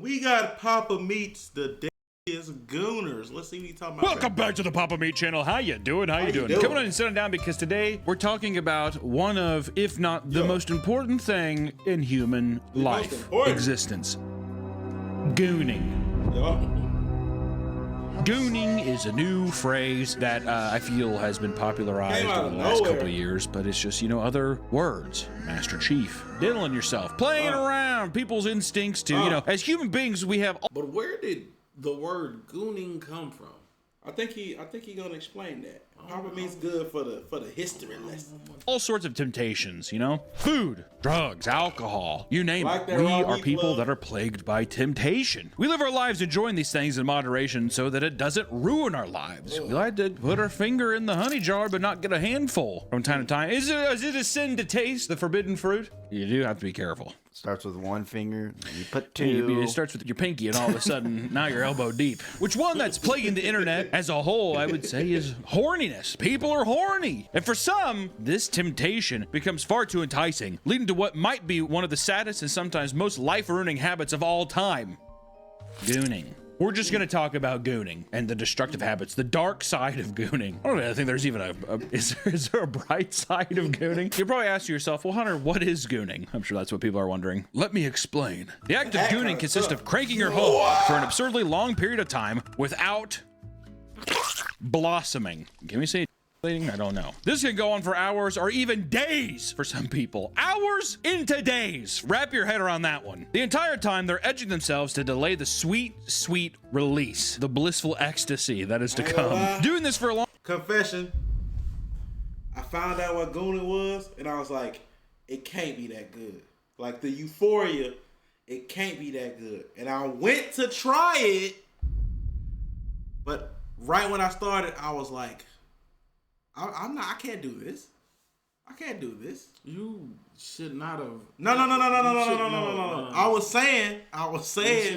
We got Papa Meets the Deadliest Gooners. Let's see what he's talking about. Welcome back to the Papa Meat channel. How you doing? How you doing? Coming on and sitting down because today we're talking about one of, if not the most important thing in human life existence. Gooning. Gooning is a new phrase that I feel has been popularized over the last couple of years, but it's just, you know, other words. Master Chief, diddling yourself, playing around, people's instincts to, you know, as human beings, we have. But where did the word gooning come from? I think he gonna explain that. Papa Meat's good for the history lesson. All sorts of temptations, you know? Food, drugs, alcohol, you name Like it. We are people that are plagued by temptation. We live our lives enjoying these things in moderation so that it doesn't ruin our lives. We like to put our finger in the honey jar but not get a handful from time to time. Is it a sin to taste the forbidden fruit? You do have to be careful. Starts with one finger, you put two. It starts with your pinky, and all of a sudden, now you're elbow deep. Which one that's plaguing the internet as a whole, I would say, is horniness. People are horny. And for some, this temptation becomes far too enticing, leading to what might be one of the saddest and sometimes most life-ruining habits of all time. Gooning. We're just going to talk about gooning and the destructive habits, the dark side of gooning. I don't think there's even is there a bright side of gooning? You're probably asking yourself, well, Hunter, what is gooning? I'm sure that's what people are wondering. Let me explain. The act of gooning consists of cranking your hose for an absurdly long period of time without blossoming. Can we say I don't know. This can go on for hours or even days for some people. Hours into days. Wrap your head around that one. The entire time they're edging themselves to delay the sweet, sweet release, the blissful ecstasy that is to come. Doing this for a long confession. I found out what gooning was, and I was like, it can't be that good. Like the euphoria, it can't be that good. And I went to try it, but right when I started, I was like, I can't do this. I can't do this. You should not have. No. I was saying.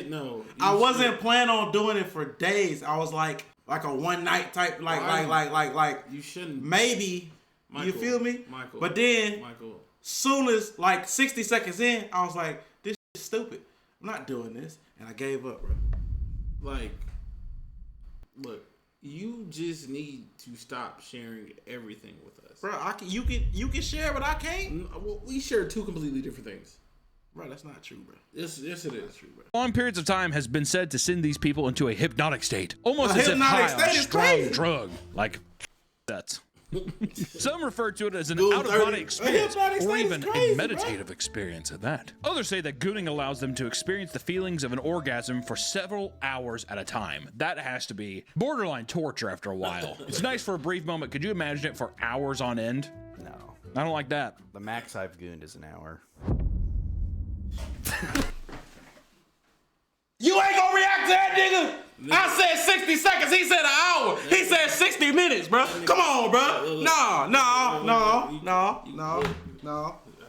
No. I wasn't planning on doing it for days. I was like a one night type, like. You shouldn't. Maybe. Michael, you feel me? Michael. But then, soon as like 60 seconds in, I was like, this is stupid. I'm not doing this, and I gave up, bro. Like, look. You just need to stop sharing everything with us, bro. You can share, but I can't. Well, we share two completely different things, bro. That's not true, bro. Yes, it is true, bro. Long periods of time has been said to send these people into a hypnotic state, almost as if high on a strong drug, like that. Some refer to it as an out-of-body experience, or even a meditative experience at that. Others say that gooning allows them to experience the feelings of an orgasm for several hours at a time. That has to be borderline torture after a while. It's nice for a brief moment. Could you imagine it for hours on end? No. I don't like that. The max I've gooned is an hour. You ain't gonna react to that, nigga? I said 60 seconds. He said an hour. He said 60 minutes, bro. Come on, bro. No. I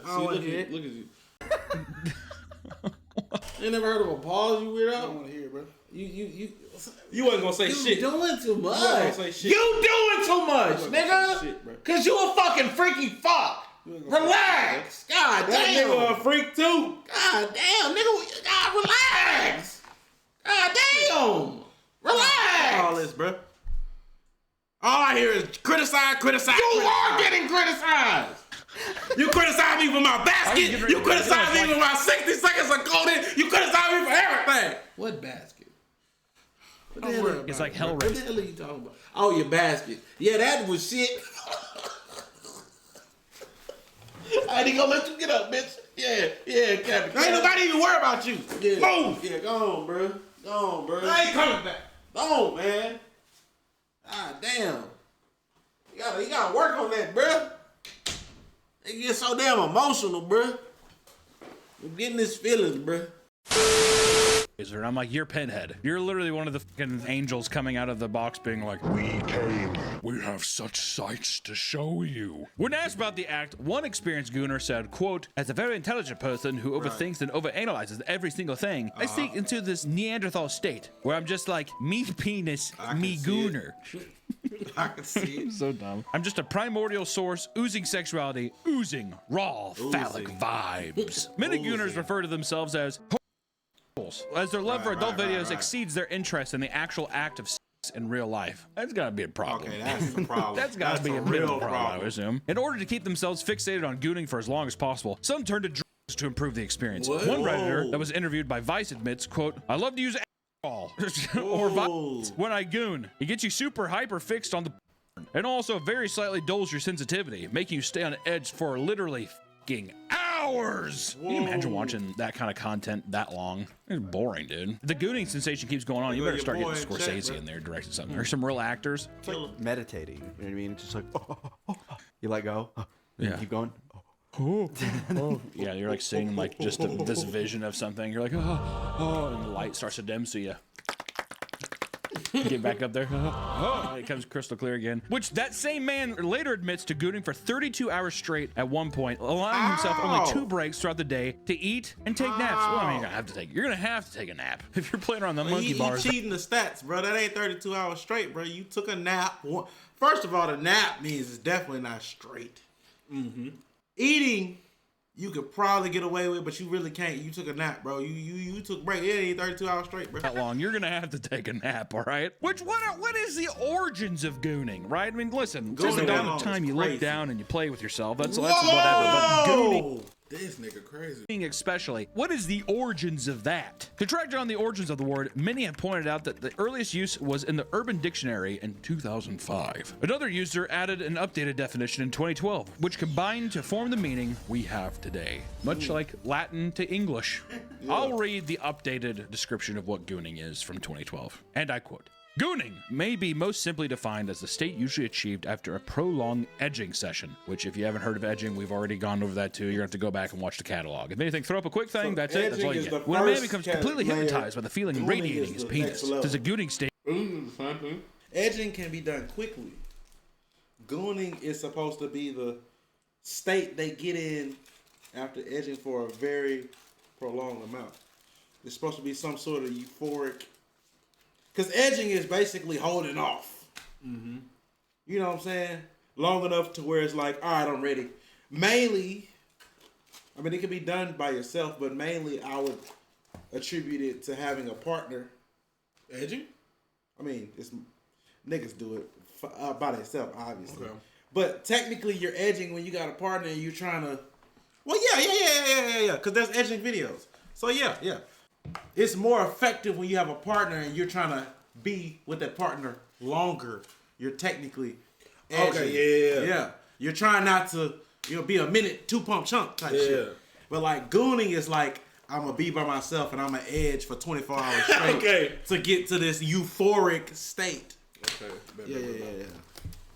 don't want to hear it. Look at you. You never heard of a pause, you weirdo? I don't want to hear it, bro. You wasn't gonna say shit. You doing too much. You wasn't gonna say shit. You doing too much, nigga. Shit, Cause you a fucking freaky fuck. Relax. God damn. That nigga a freak too. God damn, nigga. God, relax. God damn. Relax. All this, bro. All I hear is criticize. You are getting criticized. You criticize me for my basket. You criticize me for my 60 seconds of coding. You criticize me for everything. What basket? It's like hell race. What the hell are you talking about? Oh, your basket. Yeah, that was shit. I ain't gonna let you get up, bitch. Yeah, Captain. Ain't nobody even worry about you. Yeah. Move. Yeah, go on, bro. I ain't coming back. Go on, man. God damn. You gotta work on that, bro. It gets so damn emotional, bro. I'm getting this feelings, bro. And I'm like, you're Pinhead. You're literally one of the fucking angels coming out of the box being like, we have such sights to show you. When asked about the act, one experienced Gooner said, quote, as a very intelligent person who overthinks and overanalyzes every single thing, I sink into this Neanderthal state where I'm just like, me penis, me Gooner. I can see it. So dumb. I'm just a primordial source, oozing sexuality, oozing raw phallic vibes. Many Gooners refer to themselves as girls, as their love for adult videos right. exceeds their interest in the actual act of sex in real life. That's gotta be a problem. Okay, that's the problem. That's gotta be a real real problem, I would assume. In order to keep themselves fixated on gooning for as long as possible, some turn to drugs to improve the experience. What? One Redditor that was interviewed by Vice admits, quote, "I love to use alcohol or violence when I goon. It gets you super hyper fixed on the and also very slightly dulls your sensitivity, making you stay on edge for literally f***ing hours." Can you imagine watching that kind of content that long? It's boring, dude. The gooning sensation keeps going on. You better start getting Scorsese in there directing something. Or some real actors. It's like meditating. You know what I mean? It's just like, you let go. Yeah. Keep going. Yeah, you're like seeing like just this vision of something. You're like, and the light starts to dim, so you get back up there. And it comes crystal clear again. Which that same man later admits to gooning for 32 hours straight at one point, allowing himself only 2 breaks throughout the day to eat and take naps. Well, I mean, you're gonna have to take a nap if you're playing around the monkey bars. You cheating the stats, bro. That ain't 32 hours straight, bro. You took a nap. First of all, the nap means it's definitely not straight. Eating, you could probably get away with, but you really can't. You took a nap, bro. You took a break. It ain't 32 hours straight, bro. That long, you're gonna have to take a nap, all right? What is the origins of gooning, right? I mean, listen, just the amount of time you look down and you play with yourself. That's whatever. But gooning, This nigga crazy. especially, what is the origins of that? To track down the origins of the word, many have pointed out that the earliest use was in the Urban Dictionary in 2005. Another user added an updated definition in 2012, which combined to form the meaning we have today, much like Latin to English. I'll read the updated description of what gooning is from 2012, and I quote, "Gooning may be most simply defined as the state usually achieved after a prolonged edging session," which if you haven't heard of edging, we've already gone over that too. You're gonna have to go back and watch the catalog. If anything, throw up a quick thing, So that's it, that's all you get. When a man becomes completely hypnotized by the feeling radiating his penis, does a gooning state Edging can be done quickly. Gooning is supposed to be the state they get in after edging for a very prolonged amount. It's supposed to be some sort of euphoric. Because edging is basically holding off. You know what I'm saying? Long enough to where it's like, all right, I'm ready. Mainly, I mean, it can be done by yourself, but mainly I would attribute it to having a partner. Edging? I mean, it's niggas do it by themselves, obviously. Okay. But technically, you're edging when you got a partner and you're trying to. Well, yeah. Because there's edging videos. So yeah. It's more effective when you have a partner and you're trying to be with that partner longer. You're technically edging. Okay, Yeah. You're trying not to, be a minute 2-pump chunk type shit. But like gooning is like, I'm gonna be by myself and I'm gonna edge for 24 hours straight to get to this euphoric state. Okay. Yeah.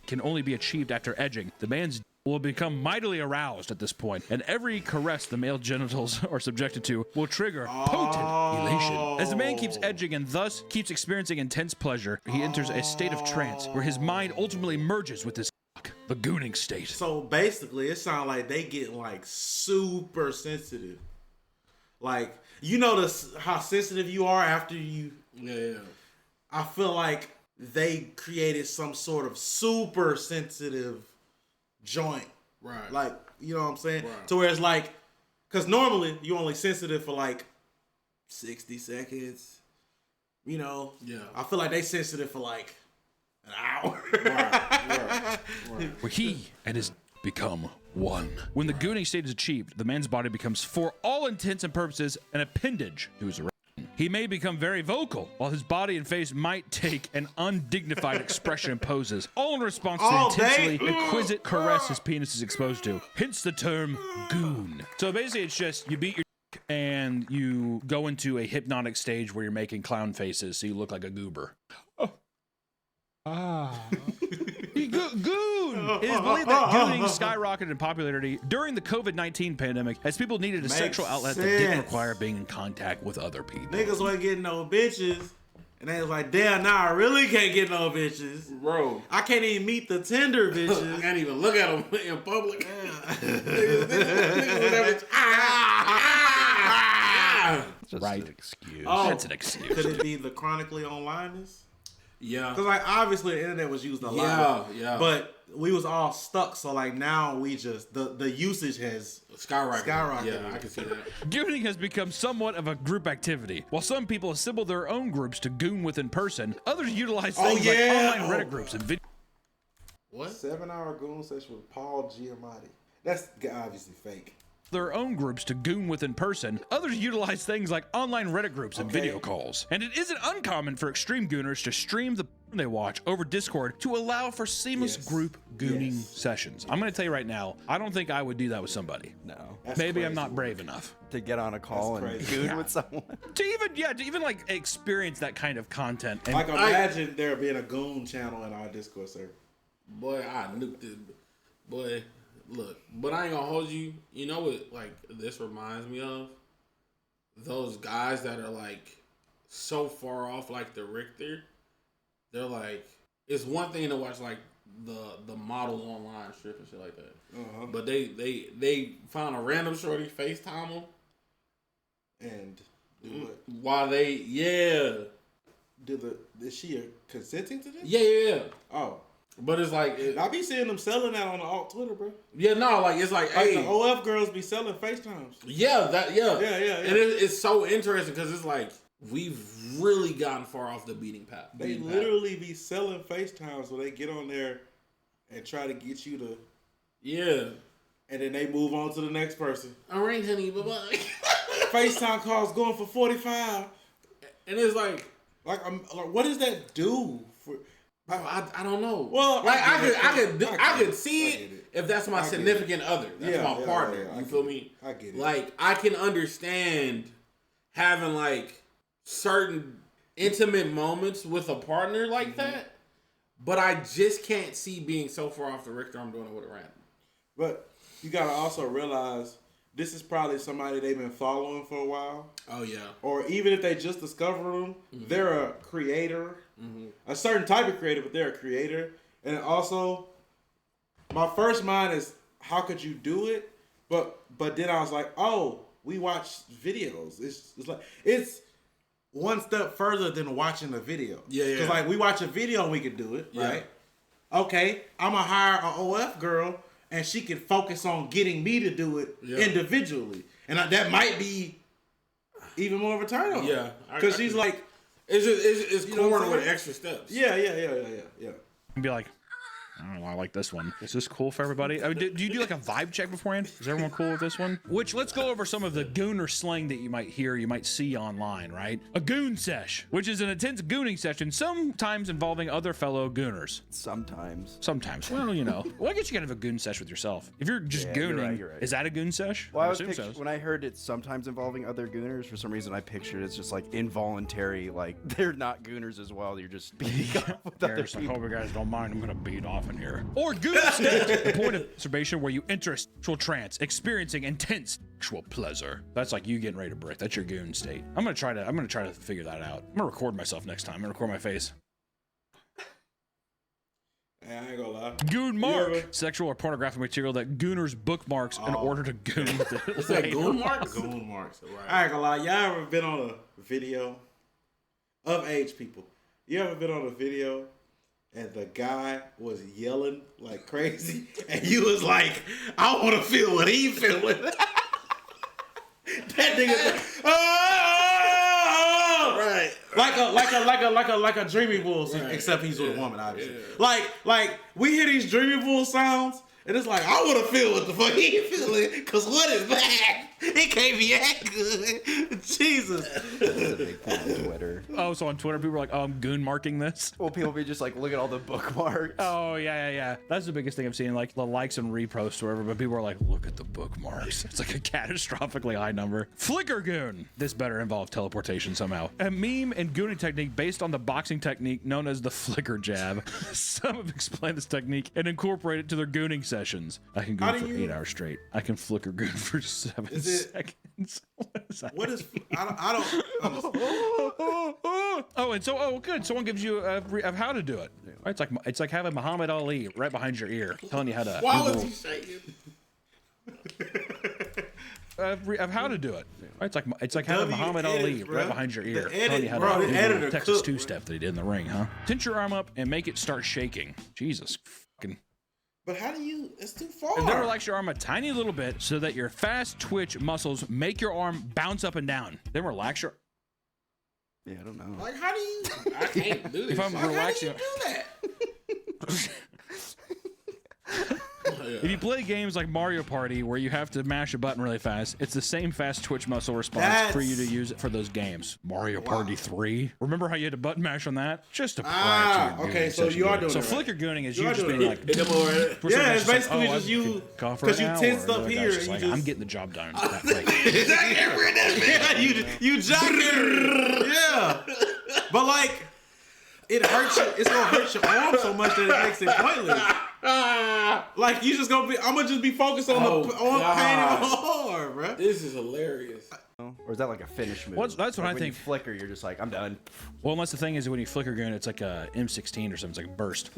can only be achieved after edging. The man's will become mightily aroused at this point, and every caress the male genitals are subjected to will trigger potent elation. As the man keeps edging and thus keeps experiencing intense pleasure, he enters a state of trance where his mind ultimately merges with his the gooning state. So basically, it sounds like they get like super sensitive. Like, how sensitive you are after you. Yeah. I feel like they created some sort of super sensitive joint. Right. Like, you know what I'm saying? Right. To where it's like, because normally you're only sensitive for like 60 seconds. Yeah. I feel like they sensitive for like an hour. Right. Where he and his become one. When the gooning state is achieved, the man's body becomes, for all intents and purposes, an appendage to his erection. He may become very vocal, while his body and face might take an undignified expression and poses, all in response to the intensely exquisite caress his penis is exposed to. Hence the term goon. So basically it's just, you beat your dick and you go into a hypnotic stage where you're making clown faces so you look like a goober. Goon! It is believed that gooning skyrocketed in popularity during the COVID-19 pandemic as people needed a sexual outlet that didn't require being in contact with other people. Niggas wasn't getting no bitches. And they was like, damn, now I really can't get no bitches. Bro. I can't even meet the Tinder bitches. I can't even look at them in public. Just Right. an excuse. Oh, That's an excuse. Could it be the chronically onlineness? Yeah. Because like obviously the internet was used a lot. Yeah. But we was all stuck. So like now we just the usage has skyrocketed. Yeah, I can see that. Gooning has become somewhat of a group activity. While some people assemble their own groups to goon with in person, others utilize things like online Reddit groups and video. What? 7-hour Goon session with Paul Giamatti. That's obviously fake. Their own groups to goon with in person, others utilize things like online Reddit groups and video calls. And it isn't uncommon for extreme gooners to stream the porn they watch over Discord to allow for seamless group gooning sessions. I'm going to tell you right now, I don't think I would do that with somebody. No. That's Maybe I'm crazy not work. brave enough. To get on a call and crazy. goon with someone. To even like experience that kind of content. And Like imagine there being a Goon channel in our Discord server. Boy, I nuked it. Boy, look, but I ain't gonna hold you. You know what? Like this reminds me of those guys that are like so far off, like the Richter. They're like, it's one thing to watch like the models online strip and shit like that. But they found a random shorty, FaceTime them, And do what? while they Is she consenting to this? yeah. Oh. But it's like I be seeing them selling that on the alt Twitter, bro. like it's like, Like hey, the OF girls be selling FaceTimes. Yeah. And And it's so interesting because it's like we've really gotten far off the beating path. they literally be selling FaceTimes where they get on there and try to get you to, and then they move on to the next person. All right, honey, bye bye. FaceTime calls going for 45. And it's like what does that do for? I don't know. Well, like I could see it if that's my significant other. That's my partner. You feel me? I get it. Like I can understand having like certain intimate moments with a partner like that, but I just can't see being so far off the Richter. I'm doing it with a random. But you gotta also realize this is probably somebody they've been following for a while. Oh yeah. Or even if they just discovered them, they're a creator. A certain type of creator, but they're a creator. And also, my first mind is, how could you do it? But then I was like, oh, we watch videos. It's one step further than watching a video. Yeah. Because like we watch a video and we can do it, right? Okay, I'm gonna hire an OF girl and she can focus on getting me to do it individually, and that might be even more of a turn on. Yeah, because she's like. It's corner what I'm with extra steps. Yeah. and be like, I don't know, I like this one. Is this cool for everybody? I mean, do you do like a vibe check beforehand? Is everyone cool with this one? Which, let's go over some of the gooner slang that you might hear, you might see online, right? A goon sesh, which is an intense gooning session, sometimes involving other fellow gooners. Sometimes. Well, you know. Well, I guess you can have a goon sesh with yourself. If you're just gooning, you're right. is that a goon sesh? Well, I when I heard it's sometimes involving other gooners, for some reason I pictured it's just like involuntary, like they're not gooners as well. You're just beating up with They're other just like, people. hope you guys don't mind, I'm gonna beat off in here. Or goon state, the point of masturbation where you enter a sexual trance, experiencing intense sexual pleasure. That's like you getting ready to break. That's your goon state. I'm gonna try to figure that out. I'm gonna record myself next time. I'm gonna record my face. I ain't gonna lie. Goon mark, sexual or pornographic material that gooners bookmarks in order to goon with it. Is that Goon marks? Goon marks. Right. I ain't gonna lie. Y'all ever been on a video of age people? You ever been on a video and the guy was yelling like crazy, and you was like, I want to feel what he feeling. That nigga, Right. like a Dreamy Bull, except he's with a woman, obviously. Like we hear these Dreamy Bull sounds, and it's like, I want to feel what the fuck he feeling, cause what is bad? It can't be that good. Jesus. That's a big thing on Twitter. Oh, so on Twitter, people are like, oh, I'm goon marking this. Well, people be just like, look at all the bookmarks. Oh, yeah. That's the biggest thing I've seen, like the likes and reposts or whatever, but people are like, look at the bookmarks. It's like a catastrophically high number. Flicker goon. This better involve teleportation somehow. A meme and gooning technique based on the boxing technique known as the flicker jab. Some have explained this technique and incorporate it to their gooning sessions. I can goon for 8 hours straight. I can flicker goon for 7 seconds. What is that? What is? I don't understand. Good. Someone gives you of how to do it. It's like having Muhammad Ali right behind your ear, telling you how to. Why was he shaking? of how to do it. Right? It's like having Muhammad Ali right behind your ear. Telling you how the to editor Texas two-step that he did in the ring, huh? Tense your arm up and make it start shaking. Jesus fucking. But how do you? It's too far. And then relax your arm a tiny little bit so that your fast twitch muscles make your arm bounce up and down. Then relax your. Yeah, I don't know. Like, how do you? I can't do this. If I'm relaxing. How do you do that? If you play games like Mario Party where you have to mash a button really fast, it's the same fast twitch muscle response for you to use it for those games. Mario Party 3. Remember how you had to button mash on that? Just to okay, so you are doing so it. flicker gooning is you just being like, yeah, it's basically just you because you tensed up here. And like, I'm getting the job done. You jogging, yeah. But like, it hurts you. It's gonna hurt your arm so much that it makes it pointless. Like you just gonna be. I'm gonna just be focused on the pain in my arm, bro. This is hilarious. Or is that like a finish move? That's what I when think. You flicker, you're just like, I'm done. Well, unless the thing is when you flicker gun, it's like a M16 or something. It's like a burst.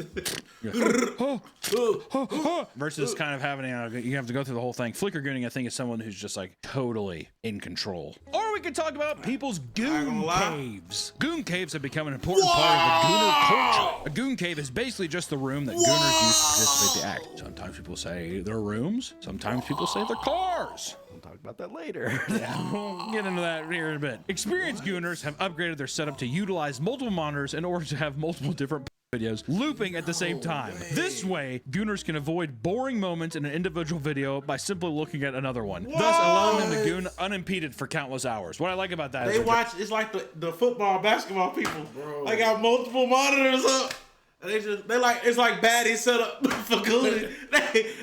Versus kind of having you have to go through the whole thing. Flicker gunning, I think, is someone who's just like totally in control. Or we could talk about people's goon caves. Goon caves have become an important part of the Gooner culture. A goon cave is basically just the room that Gooners use to participate in the act. Sometimes people say they're rooms. Sometimes people say they're cars. We'll talk about that later. Yeah, we'll get into that here in a bit. Experienced Gooners have upgraded their setup to utilize multiple monitors in order to have multiple different videos looping at the same time. This way, Gooners can avoid boring moments in an individual video by simply looking at another one, thus allowing them to goon unimpeded for countless hours. What I like about that is they watch. It's like the football, basketball people. Bro. They got multiple monitors up. And it's like baddies set up for gooning.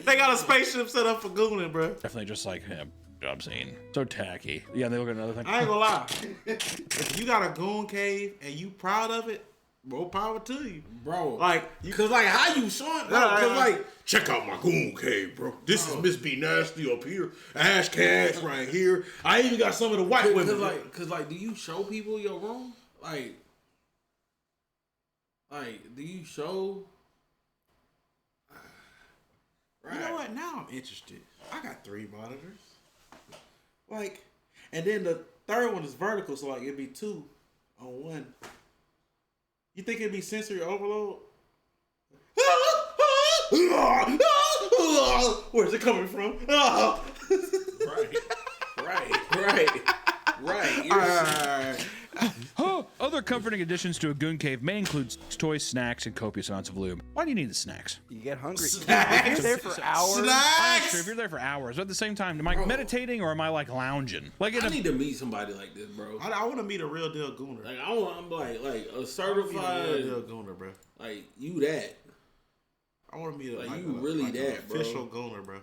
They got a spaceship set up for gooning, bro. Definitely just like him. Job scene. So tacky. Yeah, they look at another thing. I ain't gonna lie. If you got a goon cave and you proud of it, more power to you, bro. Like, cause like how you showing, bro? Cause like, check out my goon cave, bro. This is Miss B Nasty up here, Ash Cash right here. I even got some of the white women. Cause like, do you show people your room? Like, do you show? Right. You know what? Now I'm interested. I got 3 monitors. Like, and then the third one is vertical, so like it'd be 2 on one. You think it'd be sensory overload? Where's it coming from? Right. Other comforting additions to a goon cave may include toys, snacks, and copious amounts of lube. Why do you need the snacks? You get hungry. Snacks. If you're there for hours. Snacks. If you're there for hours, but at the same time, am I meditating or am I like lounging? Like I need to meet somebody like this, bro. I want to meet a real deal gooner. Like I'm like a certified real deal gooner, bro. Like you that. I want to meet that, official gooner, bro.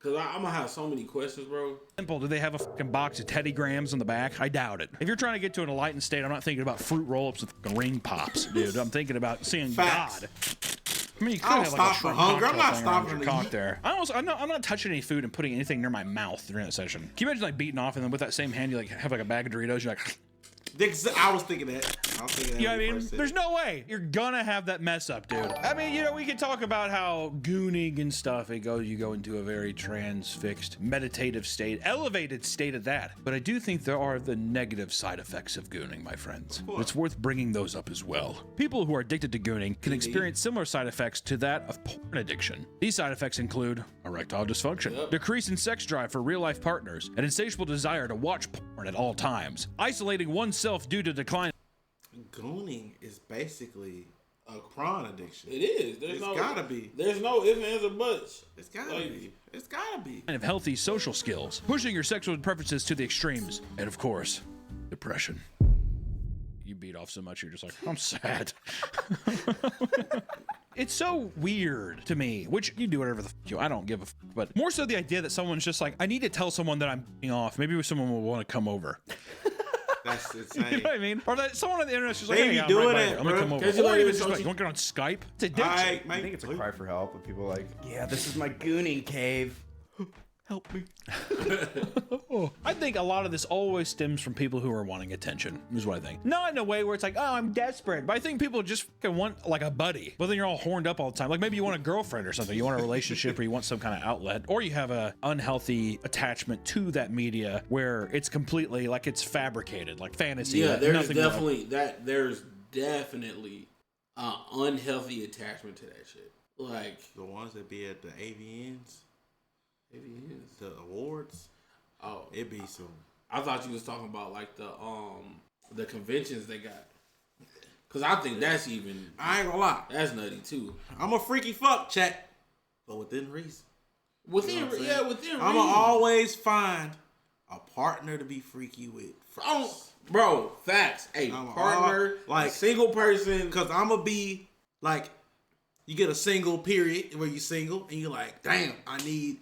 Cause I'm gonna have so many questions, bro. Simple. Do they have a fucking box of Teddy Grahams on the back? I doubt it. If you're trying to get to an enlightened state, I'm not thinking about fruit roll-ups with fucking ring pops, dude. I'm thinking about seeing God. I mean, you could have like a shrimp hunger. I'm not cocktail stopping thing around your cock there. I'm not touching any food and putting anything near my mouth during that session. Can you imagine like beating off and then with that same hand you like have like a bag of Doritos? You're like. I was thinking that. You know what I mean? There's no way you're gonna have that mess up, dude. I mean, you know, we could talk about how gooning and stuff. You go into a very transfixed, meditative state, elevated state of that. But I do think there are the negative side effects of gooning, my friends. It's worth bringing those up as well. People who are addicted to gooning can experience similar side effects to that of porn addiction. These side effects include erectile dysfunction, decrease in sex drive for real-life partners, an insatiable desire to watch porn at all times, isolating oneself due to decline. Gooning is basically a prawn addiction. It is. There's gotta be. There's no ifs, ands, or buts. It's gotta be. It's gotta be. Of healthy social skills, pushing your sexual preferences to the extremes, and of course, depression. You beat off so much, you're just like, I'm sad. It's so weird to me, which you do whatever the f you, I don't give a f, but more so the idea that someone's just like, I need to tell someone that I'm beating off. Maybe someone will want to come over. That's insane. You know what I mean? Or that someone on the internet is just like, They hey, be I'm doing right it, I'm gonna bro. come over. Cause you Or like, even just don't like, you- you want to get on Skype? It's addiction. I think it's a cry for help, but people are like, yeah, this is my gooning cave. Help me. I think a lot of this always stems from people who are wanting attention, is what I think. Not in a way where it's like, oh, I'm desperate, but I think people just fucking want like a buddy, but then you're all horned up all the time. Like maybe you want a girlfriend or something, you want a relationship or you want some kind of outlet, or you have a unhealthy attachment to that media where it's completely like it's fabricated, like fantasy. Yeah, there's definitely definitely unhealthy attachment to that shit. Like the ones that be at the AVNs, the awards. Oh, it be some. I thought you was talking about like the conventions they got. Cause I think that's even. I ain't gonna lie. That's nutty too. I'm a freaky fuck, chat, but within reason. Within reason. I'ma always find a partner to be freaky with. Bro, facts. Hey, partner, like single person. Cause I'ma be like, you get a single period where you single and you're like, damn, I need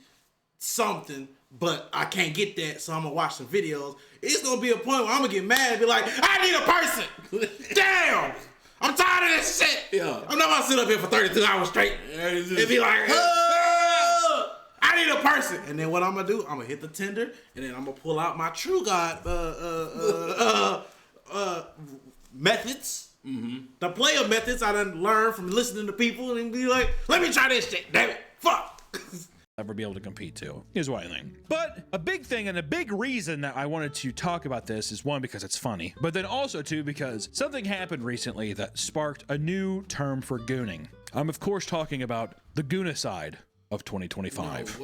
something, but I can't get that, so I'm gonna watch some videos. It's gonna be a point where I'm gonna get mad and be like, I need a person. Damn, I'm tired of this shit. Yeah. I'm not gonna sit up here for 32 hours straight and be like, I need a person. And then what I'm gonna do, I'm gonna hit the Tinder, and then I'm gonna pull out my True God methods. Mm-hmm. The player methods I done learned from listening to people and be like, let me try this shit, damn it, fuck. Ever be able to compete to is what I think. But a big thing and a big reason that I wanted to talk about this is one, because it's funny, but then also two, because something happened recently that sparked a new term for gooning. I'm of course talking about the goonicide of 2025.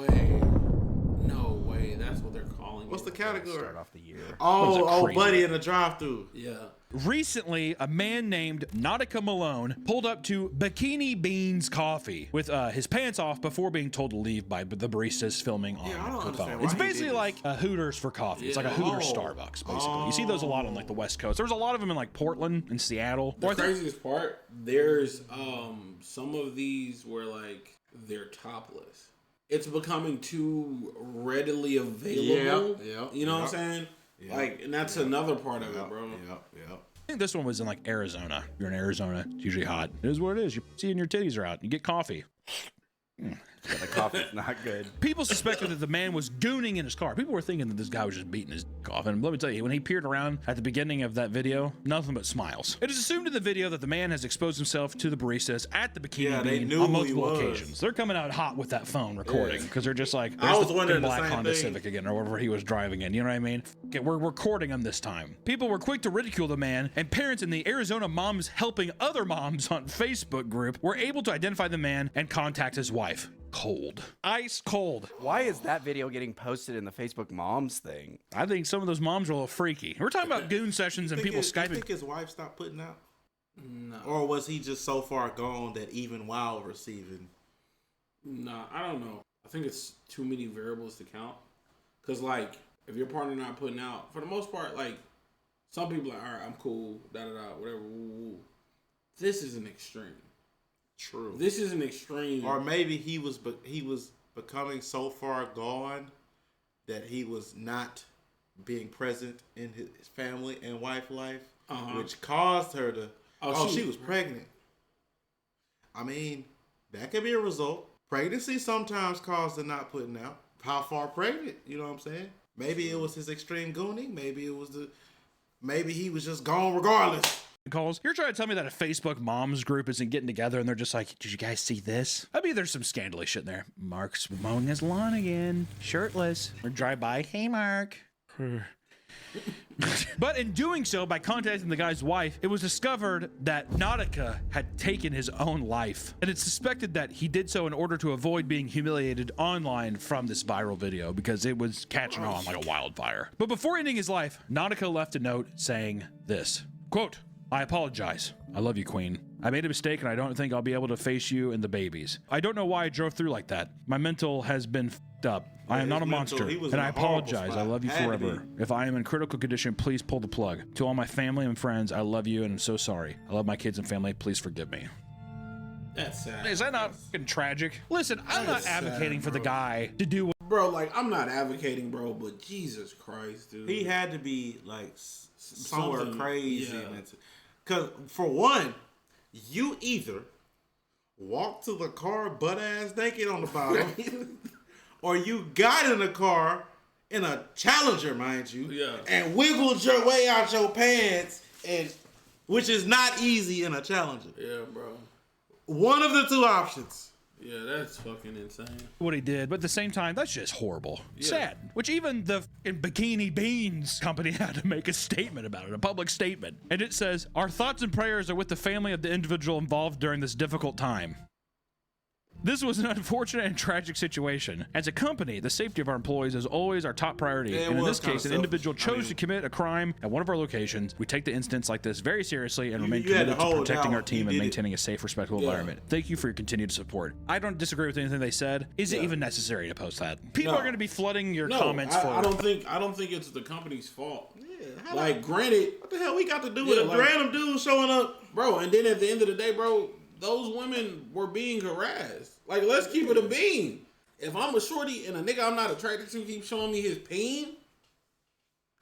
No way, that's what they're calling What's it. the category? Start off the year. Oh, buddy in the drive-thru. Yeah. Recently, a man named Natica Malone pulled up to Bikini Beans Coffee with his pants off before being told to leave by the baristas filming on I don't the understand phone. why It's he basically did like a Hooters for coffee. It's like a Hooters Starbucks, basically. You see those a lot on like the West Coast. There's a lot of them in like Portland and Seattle. The craziest part, there's some of these where like they're topless. It's becoming too readily available. Yeah. You know what I'm saying? Yeah. Like, and that's another part of it, bro. Yeah. I think this one was in like Arizona. If you're in Arizona, it's usually hot. It is what it is. You're seeing your titties are out. You get coffee. Yeah, the coffee's not good. People suspected that the man was gooning in his car. People were thinking that this guy was just beating his dick off. And let me tell you, when he peered around at the beginning of that video, nothing but smiles. It is assumed in the video that the man has exposed himself to the baristas at the Bikini Bean on multiple occasions. They're coming out hot with that phone recording because they're just like, I was the wondering the black same Honda thing. Civic again, or whatever he was driving in. You know what I mean? Okay, we're recording him this time. People were quick to ridicule the man, and parents in the Arizona Moms Helping Other Moms on Facebook group were able to identify the man and contact his wife. Cold. Ice cold. Why is that video getting posted in the Facebook moms thing? I think some of those moms are a little freaky. We're talking about goon sessions and people You Skyping. think his wife stopped putting out? No. Or was he just so far gone that even while receiving? Nah, I don't know. I think it's too many variables to count. Because, like, if your partner not putting out, for the most part, like, some people are like, all right, I'm cool, da-da-da, whatever, woo-woo. This is an extreme. True. This is an extreme. Or maybe he was becoming so far gone that he was not being present in his family and wife life, which caused her to. She was pregnant. I mean, that could be a result. Pregnancy sometimes causes the not putting out. How far pregnant? You know what I'm saying? Maybe it was his extreme gooning. Maybe he was just gone regardless. Calls. You're trying to tell me that a Facebook moms group isn't getting together and they're just like, did you guys see this? I mean, there's some scandalous shit in there. Mark's mowing his lawn again, shirtless. Or drive by, hey Mark. But in doing so, by contacting the guy's wife, it was discovered that Natica had taken his own life. And it's suspected that he did so in order to avoid being humiliated online from this viral video because it was catching on like a wildfire. But before ending his life, Natica left a note saying this, quote, I apologize. I love you, Queen. I made a mistake and I don't think I'll be able to face you and the babies. I don't know why I drove through like that. My mental has been f***ed up. I am not a monster, and I apologize. I love you forever. If I am in critical condition, please pull the plug. To all my family and friends, I love you and I'm so sorry. I love my kids and family. Please forgive me. That's sad. Is that not fucking tragic? Listen, I'm not advocating for the guguy to do what... Bro, like, I'm not advocating, bro, but Jesus Christ, dude. He had to be, like, somewhere Something, crazy. yeah. Because, for one, you either walk to the car butt-ass naked on the bottom, or you got in a car in a Challenger, mind you, Yeah. and wiggled your way out your pants, and which is not easy in a Challenger. Yeah, bro. One of the two options. Yeah, that's fucking insane. What he did, but at the same time, that's just horrible. Sad. Which even the fucking Bikini Beans company had to make a statement about it, a public statement. And it says, "Our thoughts and prayers are with the family of the individual involved during this difficult time. This was an unfortunate and tragic situation. As a company, the safety of our employees is always our top priority. Yeah, And in was this case, an kinda individual selfish. I chose mean- to commit a crime at one of our locations. We take the incidents like this very seriously and remain you had to committed to hold protecting down. our team You and did it. maintaining a safe, respectful Yeah. environment. Thank you for your continued support." I don't disagree with anything they said. Is it even necessary to post that? People No. are going to be flooding your No, comments for... I don't think it's the company's fault. Yeah, Like, granted, what the hell we got to do with Yeah, a like- random dude showing up? bro, and then at the end of the day, bro, those women were being harassed. Like, let's keep it a bean. If I'm a shorty and a nigga I'm not attracted to keeps showing me his peen,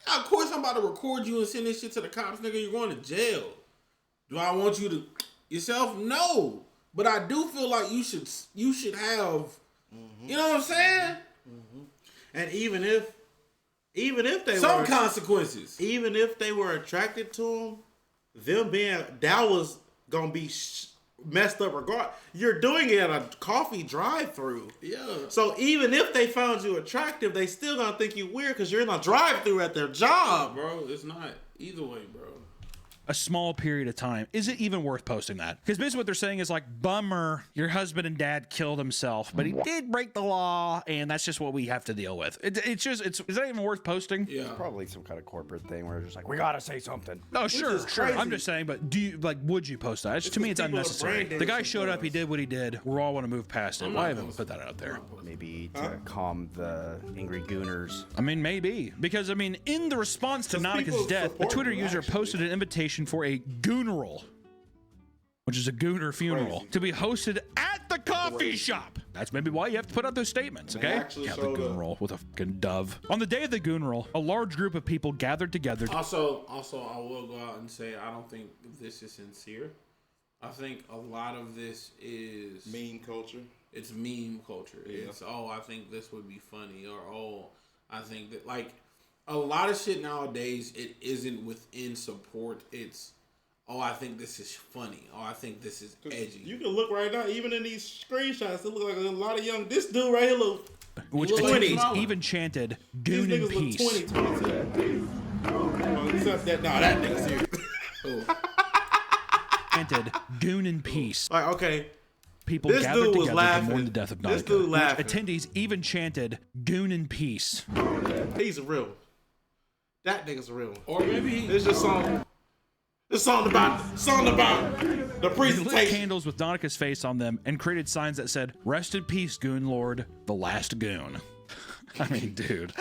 of course I'm about to record you and send this shit to the cops, nigga. You're going to jail. Do I want you to yourself? No. But I do feel like you should have, you know what I'm saying? And even if they Some were, consequences. even if they were attracted to him, them being that was gonna be messed up regard. You're doing it at a coffee drive-through. Yeah. So even if they found you attractive, they still gonna think you weird because you're in a drive-through at their job. Bro, it's not either way, bro. a small period of time. Is it even worth posting that? Because basically what they're saying is like, bummer, your husband and dad killed himself, but he did break the law, and that's just what we have to deal with. Is that even worth posting? Yeah. Probably some kind of corporate thing where it's just like, we gotta say something. Oh, sure. is crazy. I'm just saying, but do you, like, would you post that? To me, it's people are unnecessary. brain The guy dead showed up, he did what he did. We all want to move past it. Why haven't we put that out there? Maybe to calm the angry gooners. I mean, maybe. Because, I mean, in the response to Because Natica's people death, a support Twitter him, user actually. posted an invitation for a Gooneral, which is a Gooner funeral, Crazy. to be hosted at the coffee shop. That's maybe why you have to put out those statements, okay? actually Yeah, the showed up. Gooneral with a fucking dove. On the day of the Gooneral, a large group of people gathered together. Also, I will go out and say I don't think this is sincere. I think a lot of this is Meme culture. it's meme culture. Yeah. It's I think this would be funny, or I think that, like, a lot of shit nowadays, it isn't within support. It's I think this is funny. I think this is edgy. You can look right now, even in these screenshots, it look like a lot of young. This dude right here look. Which Look like attendees Malone. even chanted These Goon in niggas peace. look 20, 22. Except that, nah, that nigga's here. Chanted Goon in peace. Like, okay, People This gathered dude was together to laughing. mourn the death of This Natica. dude Which laughing. attendees even chanted Goon in peace. he's a real one. That nigga's a real one. Or maybe It's just song. This song about the They lit presentation. candles with Natica's face on them and created signs that said, "Rest in peace, Goon Lord, the last Goon." I mean, dude.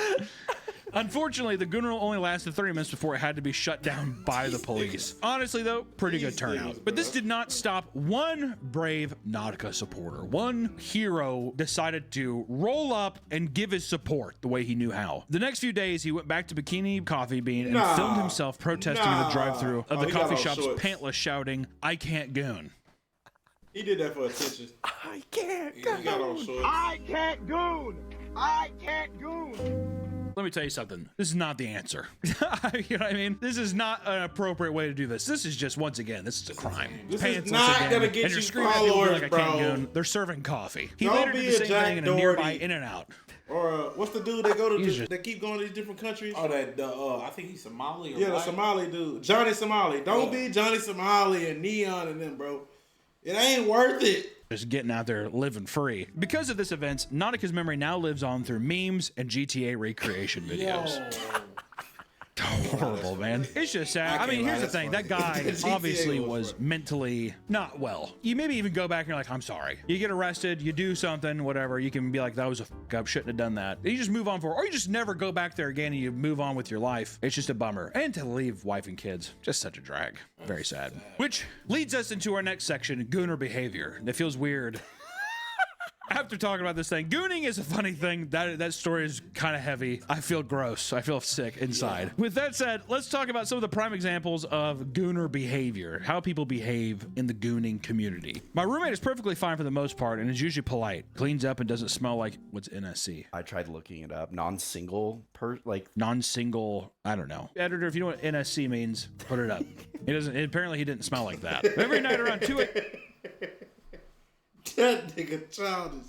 Unfortunately, the Gooner only lasted 30 minutes before it had to be shut down by the police. Honestly, though, pretty good These turnout. things, But this bro. did not stop one brave Nautica supporter. One hero decided to roll up and give his support the way he knew how. The next few days, he went back to Bikini Coffee Bean and Nah. filmed himself protesting in the Nah. drive-thru of Oh, the he got coffee on shop's shorts. pantless, shouting, "I can't Goon." He did that for attention. I can't. He got on shorts. I can't goon. I can't goon. Let me tell you something. This is not the answer. You know what I mean? This is not an appropriate way to do this. This is just, once again, this is a crime. This Pants is once not again, gonna get and you're you screaming at people followers, like I can't bro. Goon. They're serving coffee. He Don't later be did a the same Jack thing in a nearby Doherty. In-N-Out. Or what's the dude they go to? He's just- They keep going to these different countries. I think he's Somali or Yeah, the black. Somali dude, Johnny Somali. Don't be Johnny Somali and Neon and them, bro. It ain't worth it. Just getting out there living free. Because of this event, Nautica's memory now lives on through memes and GTA recreation videos. Horrible, man. It's just sad. I mean, can't lie, here's the that's thing. That funny. guy GTA obviously was was funny. mentally not well. You maybe even go back and you're like, I'm sorry. You get arrested, you do something, whatever. You can be like, that was a fuck up, shouldn't have done that. You just move on forward. Or you just never go back there again and you move on with your life. It's just a bummer. And to leave wife and kids, just such a drag. Very sad. Which leads us into our next section, Gooner behavior. That feels weird. After talking about this thing, gooning is a funny thing. That story is kind of heavy. I feel gross. I feel sick inside. Yeah. With that said, let's talk about some of the prime examples of gooner behavior, how people behave in the gooning community. My roommate is perfectly fine for the most part and is usually polite, cleans up, and doesn't smell like what's NSC. I tried looking it up. Non-single, non-single. I don't know. Editor, if you know what NSC means, put it up. Apparently, he didn't smell like that. Every night around 2 a.m. That nigga childish.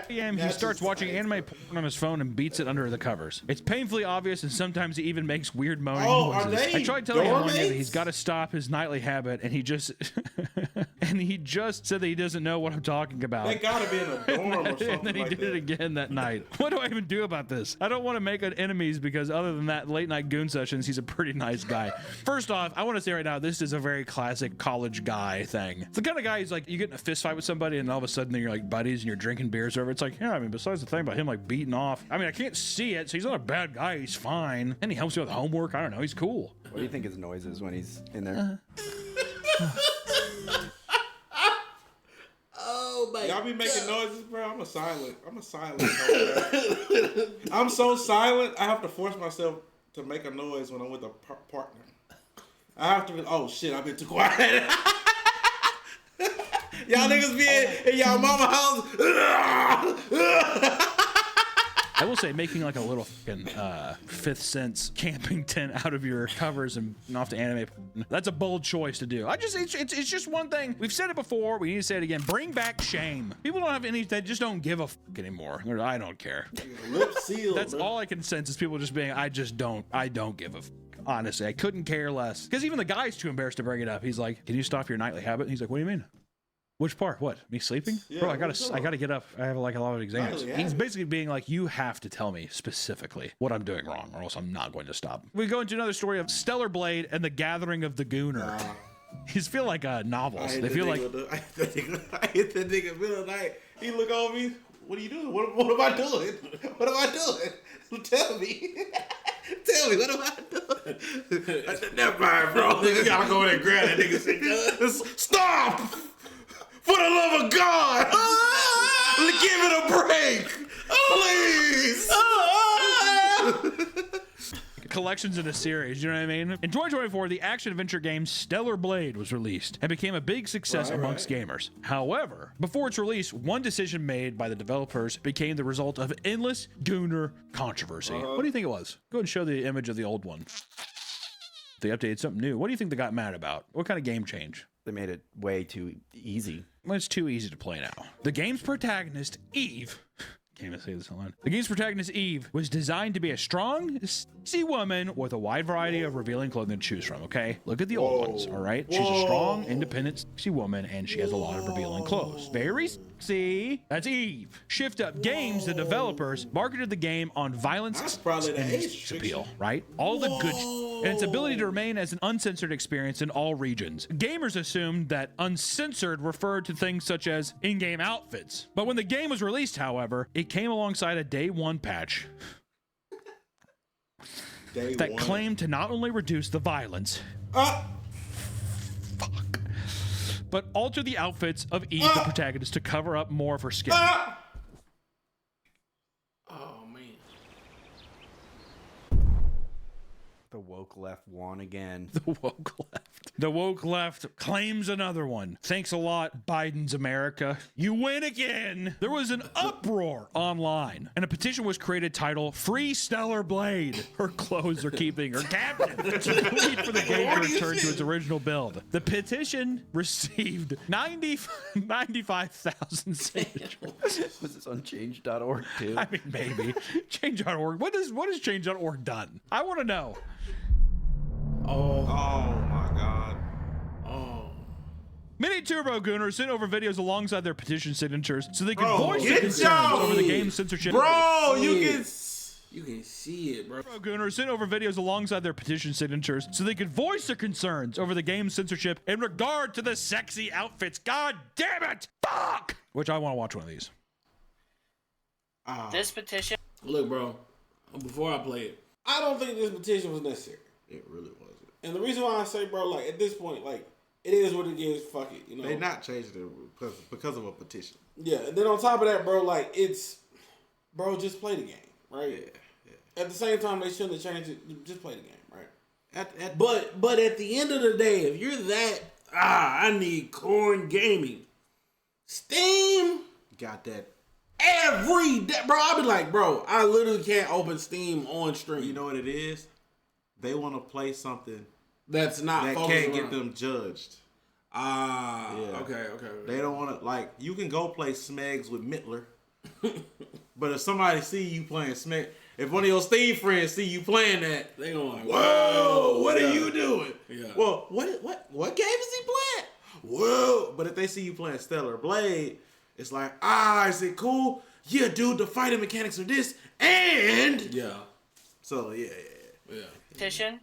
He starts watching anime porn on his phone and beats it under the covers. It's painfully obvious, and sometimes he even makes weird moaning noises. I tried telling him one day that he's got to stop his nightly habit, and he just said that he doesn't know what I'm talking about. They gotta be in a dorm or something. And then he did it again that night. What do I even do about this? I don't want to make enemies because other than that late night goon sessions, he's a pretty nice guy. First off, I want to say right now, this is a very classic college guy thing. It's the kind of guy who's like, you get in a fist fight with somebody and all of a sudden you're like buddies and you're drinking beers over. It's like, yeah, I mean, besides the thing about him like beating off, I mean, I can't see it, so he's not a bad guy. He's fine. And he helps me with homework. I don't know. He's cool. What do you think his noise is when he's in there? Oh my Y'all be making noises, bro. I'm a silent. I'm so silent. I have to force myself to make a noise when I'm with a partner. I have to. Oh shit! I've been too quiet. Y'all niggas be in y'all mama house. I will say, making like a little fucking Fifth Sense camping tent out of your covers and off to anime, that's a bold choice to do. It's just one thing. We've said it before. We need to say it again. Bring back shame. People don't have any, they just don't give a fuck anymore. I don't care. Lip seal. That's all I can sense is people just being, I don't give a fuck. Honestly, I couldn't care less. Because even the guy's too embarrassed to bring it up. He's like, can you stop your nightly habit? And he's like, what do you mean? Which part? What? Me sleeping? Yeah, bro, I gotta get up. I have like a lot of exams. Nightly He's habit. basically being like, you have to tell me specifically what I'm doing wrong, or else I'm not going to stop. We go into another story of Stellar Blade and the Gathering of the Gooner. These feel like novels. They feel like I hit the nigga middle of the night. He look over me. What are you doing? What am I doing? What am I doing? Tell me. Tell me, what am I doing? I said, never mind, bro. You gotta go in and grab that nigga. Stop! For the love of God! Give it a break! Please! collections in a series, you know what I mean? In 2024, the action-adventure game Stellar Blade was released and became a big success amongst gamers. However, before its release, one decision made by the developers became the result of endless Gooner controversy. What do you think it was? Go ahead and show the image of the old one. They updated something new. What do you think they got mad about? What kind of game change? They made it way too easy. Well, it's too easy to play now. The game's protagonist, Eve, can't even say this alone. The game's protagonist, Eve, was designed to be a strong, sexy woman with a wide variety of revealing clothing to choose from, okay? Look at the old ones, all right? She's a strong, independent, sexy woman, and she has a lot of revealing clothes. Very sexy. That's Eve. Shift Up Games, the developers, marketed the game on violence and its appeal, right? All the good and its ability to remain as an uncensored experience in all regions. Gamers assumed that uncensored referred to things such as in-game outfits. But when the game was released, however, it came alongside a day one patch that claimed to not only reduce the violence, but alter the outfits of Eve, the protagonist, to cover up more of her skin. Oh, man. The woke left won again. The woke left. The woke left claims another one. Thanks a lot, Biden's America. You win again. There was an uproar online, and a petition was created titled Free Stellar Blade. Her clothes are keeping her captive. Complete for the game to return to its original build. The petition received 95,000 signatures. Was this on change.org too? I mean, maybe. Change.org. What has change.org done? I want to know. Oh my God. Many Turbo Gooners sent over videos alongside their petition signatures so they could voice get their concerns over the game's censorship. Bro, you can see it, bro. Turbo Gooners sent over videos alongside their petition signatures so they could voice their concerns over the game's censorship in regard to the sexy outfits. God damn it! Fuck! Which I want to watch one of these. This petition. Look, bro, before I play it, I don't think this petition was necessary. It really wasn't. And the reason why I say, bro, like, at this point, like, It is what it is. Fuck it. You know, They not changing it because of a petition. Yeah, and then on top of that, bro, like bro, just play the game, right? Yeah. At the same time, they shouldn't have changed it. Just play the game, right? But at the end of the day, if you're that I need corn gaming, Steam got that. every day, bro. I'll be like, bro, I literally can't open Steam on stream. You know what it is? They want to play something that's not that can't get them judged. Okay. They don't want to, like, you can go play Smegs with Mittler, but if somebody see you playing Smeg, if one of your Steam friends see you playing that, They gonna like, whoa, what are you doing? Yeah. Well, what game is he playing? Whoa. But if they see you playing Stellar Blade, it's like, is it cool? Yeah, dude, the fighting mechanics are this, and Yeah. So yeah. Petition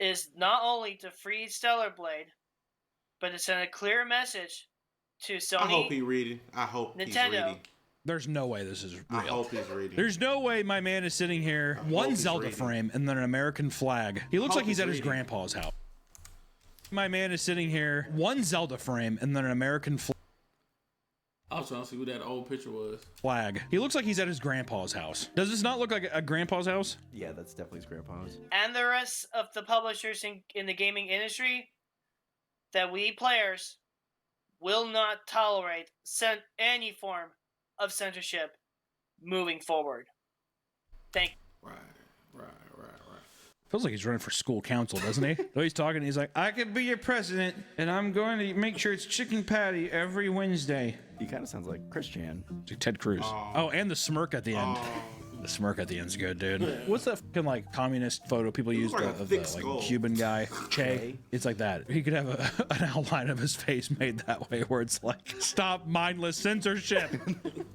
is not only to free Stellar Blade, but to send a clear message to Sony. I hope he's reading. Nintendo. There's no way this is real. I hope he's reading. There's no way my man is sitting here, one Zelda frame and then an American flag. He looks like he's at his grandpa's house. My man is sitting here, one Zelda frame and then an American I was trying to see who that old picture was. flag. He looks like he's at his grandpa's house. Does this not look like a grandpa's house? Yeah, that's definitely his grandpa's. And the rest of the publishers in the gaming industry, that we players will not tolerate any form of censorship moving forward. Thank you. Right. Feels like he's running for school council, doesn't he? The way he's talking, he's like, I could be your president, and I'm going to make sure it's chicken patty every Wednesday. He kind of sounds like Christian. Like Ted Cruz. Oh, and the smirk at the end. The smirk at the end's good, dude. What's that fucking like communist photo people use like a of thick the skull. like Cuban guy? Che. It's like that. He could have an outline of his face made that way where it's like, stop mindless censorship.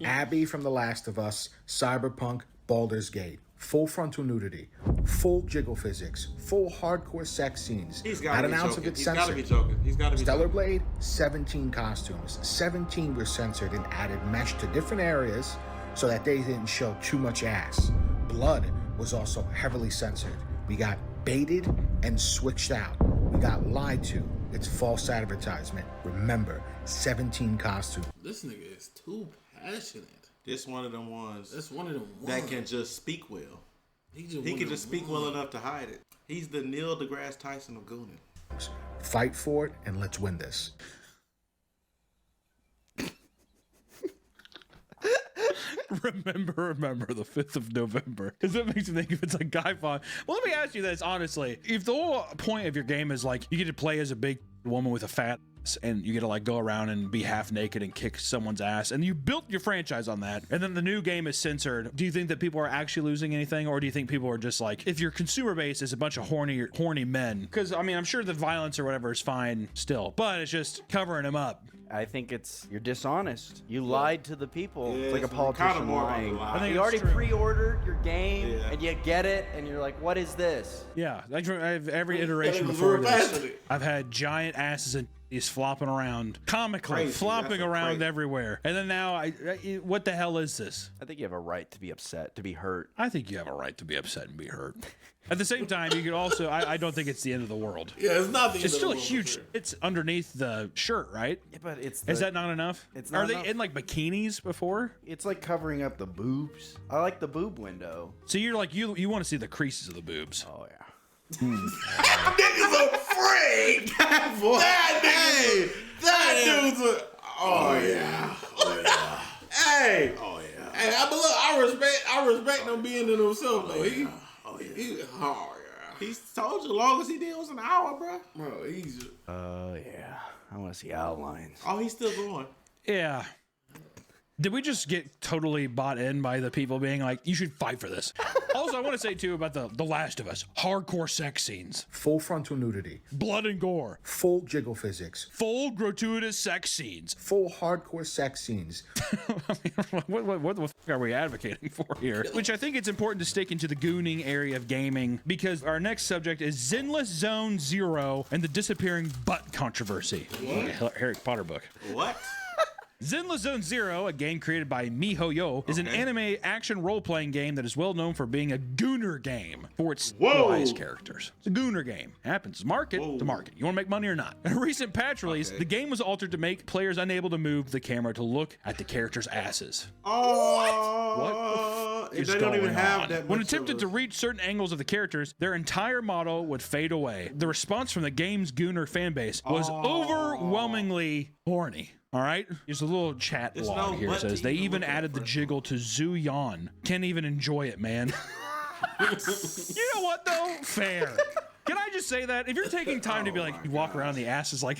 Abby from The Last of Us, Cyberpunk, Baldur's Gate. Full frontal nudity, full jiggle physics, full hardcore sex scenes. He's Not got to an be ounce joking. of it He's got to censored. be joking. He's got to be Stellar joking. Blade, 17 costumes. 17 were censored and added mesh to different areas so that they didn't show too much ass. Blood was also heavily censored. We got baited and switched out. We got lied to. It's false advertisement. Remember, 17 costumes. This nigga is too passionate. This one of them ones That's one of them that can just speak well. He can just speak well enough to hide it. He's the Neil deGrasse Tyson of Gooning. Fight for it and let's win this. Remember the 5th of November. Because that makes me think if it's like Guy Fawkes. Well, let me ask you this, honestly. If the whole point of your game is like, you get to play as a big woman with a fat ass, and you get to like go around and be half naked and kick someone's ass, and you built your franchise on that, and then the new game is censored, do you think that people are actually losing anything, or do you think people are just like, if your consumer base is a bunch of horny men? Because, I mean, I'm sure the violence or whatever is fine still, but it's just covering them up. I think you're dishonest. You lied to the people. Yeah, it's like a it's politician kinda more about the lying. lie. I think You it's already true. pre-ordered your game, Yeah. and you get it, and you're like, what is this? Yeah, I have every iteration was before real this. passionate. I've had giant asses and titties flopping around, comically Crazy. flopping That's around crazy. everywhere. And then now, what the hell is this? I think you have a right to be upset, to be hurt. I think you have a right to be upset and be hurt. At the same time, you could also, I don't think it's the end of the world. Yeah, it's not the end It's of still the a world, huge, for sure. it's underneath the shirt, right? Yeah, but it's Is that not enough? It's Are not they enough. in like bikinis before? It's like covering up the boobs. I like the boob window. So you're like, you want to see the creases of the boobs. Oh yeah. Nigga's afraid. That dude's a. Oh yeah. Hey. Oh yeah. Hey, I respect him being in himself though. He, Oh yeah. he, oh yeah. He's told you, longest he did was an hour, bro. Bro, he's. Oh yeah. I want to see outlines. Oh, he's still going. Yeah. Did we just get totally bought in by the people being like, you should fight for this? Also, I want to say too about the Last of Us. Hardcore sex scenes. Full frontal nudity, Blood and gore. full jiggle physics, Full gratuitous sex scenes. full hardcore sex scenes. I mean, what the f are we advocating for here? Which I think it's important to stick into the gooning area of gaming, because our next subject is Zenless Zone Zero and the disappearing butt controversy. Like a Harry Potter book. What? Zenless Zone Zero, a game created by MiHoYo, is an anime action role-playing game that is well known for being a Gooner game for its stylized characters. It's a Gooner game. Happens market to market. You want to make money or not? In a recent patch release, the game was altered to make players unable to move the camera to look at the characters' asses. Oh, What is they don't even going have on? that. When much attempted of to reach certain angles of the characters, their entire model would fade away. The response from the game's Gooner fan base was overwhelmingly horny. All right, here's a little chat log here. It says they even added the jiggle to Zoo Yawn. Can't even enjoy it, man. You know what though? Fair. Can I just say that if you're taking time to be like, you walk around the ass is like,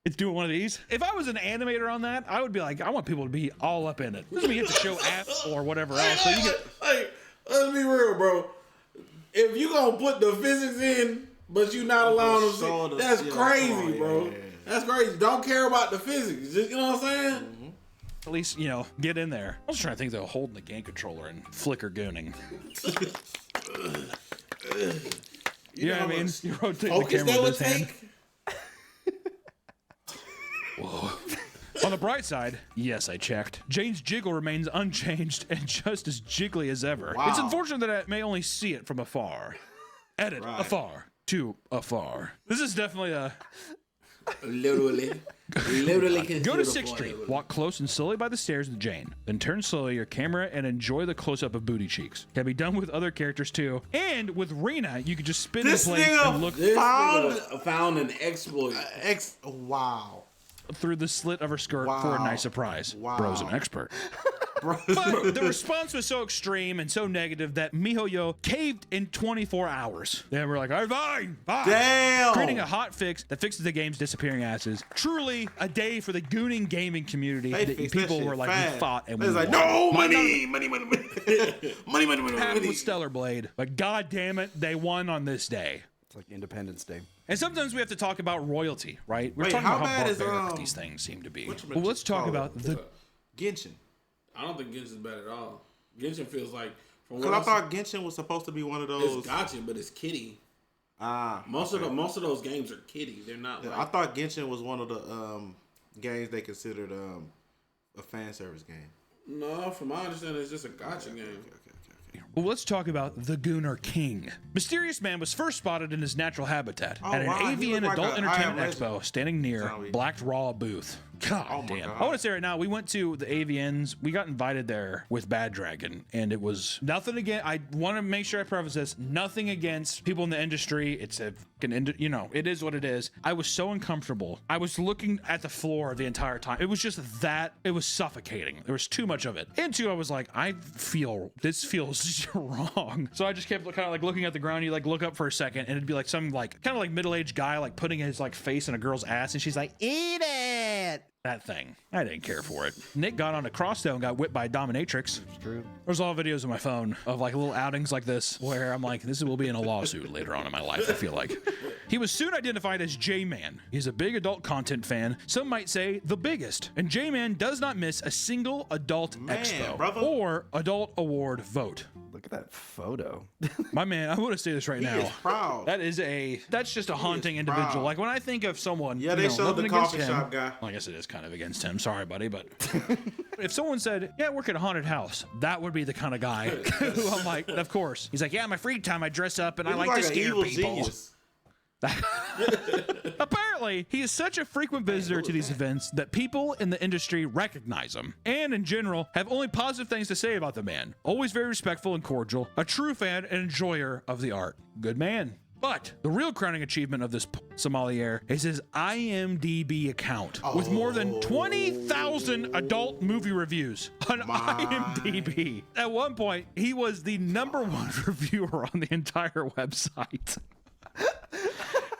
it's doing one of these. If I was an animator on that, I would be like, I want people to be all up in it. Let me get to show ass or whatever else. So you get, let's be real, bro. If you gonna put the physics in, but you not allowing them to see, that's crazy, bro. Yeah. That's crazy. Don't care about the physics. Just, you know what I'm saying? At least, you know, get in there. I was trying to think they're holding the game controller and flicker gooning. You know what I mean? You rotate the camera with this hand. Whoa. On the bright side, yes, I checked. Jane's jiggle remains unchanged and just as jiggly as ever. Wow. It's unfortunate that I may only see it from afar. Edit, afar to afar. This is definitely a... Literally Go to 6th Street, walk close and slowly by the stairs with Jane, then turn slowly your camera and enjoy the close-up of booty cheeks. Can be done with other characters too, and with Rena, you can just spin the place and look found an exploit. Wow. Through the slit of her skirt for a nice surprise. Wow. Bro's an expert. But the response was so extreme and so negative that MiHoYo caved in 24 hours. They were like, all right, fine. Damn. Creating a hot fix that fixes the game's disappearing asses. Truly a day for the Gooning gaming community. People were like, we fought and we was like, won. no, money. Happened with Stellar Blade, but god damn it, they won on this day. It's like Independence Day. And sometimes we have to talk about royalty, right? We're talking about how barbaric these things seem to be. Well, let's talk about the Genshin. I don't think Genshin's bad at all. Genshin feels like... Because I thought Genshin was supposed to be one of those... It's gotcha, but it's kiddie. Most of those games are kiddie. They're not like... I thought Genshin was one of the games they considered a fan service game. No, from my understanding, it's just a gotcha game. Well, let's talk about the Gooner King. Mysterious Man was first spotted in his natural habitat at an AVN Adult Entertainment Expo, standing near Black Raw booth. God damn. I want to say right now, we went to the AVNs. We got invited there with Bad Dragon, and it was nothing against. I want to make sure I preface this. Nothing against people in the industry. It's a, you know, it is what it is. I was so uncomfortable. I was looking at the floor the entire time. It was just that. It was suffocating. There was too much of it. And two, I was like, this feels wrong. So I just kept kind of like looking at the ground. You like look up for a second, and it'd be like some like kind of like middle-aged guy like putting his like face in a girl's ass, and she's like, eat it. That thing. I didn't care for it. Nick got on a crossdale and got whipped by a dominatrix. It's true. There's a lot of videos on my phone of like little outings like this where I'm like, this will be in a lawsuit later on in my life, I feel like. He was soon identified as J-Man. He's a big adult content fan. Some might say the biggest. And J-Man does not miss a single adult expo or adult award vote. Look at that photo. My man, I want to say this right now. He is proud. That's just a haunting individual. Proud. Like when I think of someone, yeah, they showed the coffee shop guy. Well, I guess it is kind of against him. Sorry, buddy, but if someone said, "Yeah, I work at a haunted house," that would be the kind of guy who I'm like, of course. He's like, "Yeah, my free time I dress up and I like to scare people." Genius. Apparently, he is such a frequent visitor to these events that people in the industry recognize him, and in general, have only positive things to say about the man. Always very respectful and cordial, a true fan and enjoyer of the art. Good man. But the real crowning achievement of this sommelier is his IMDb account with more than 20,000 adult movie reviews on IMDb. At one point, he was the #1 reviewer on the entire website.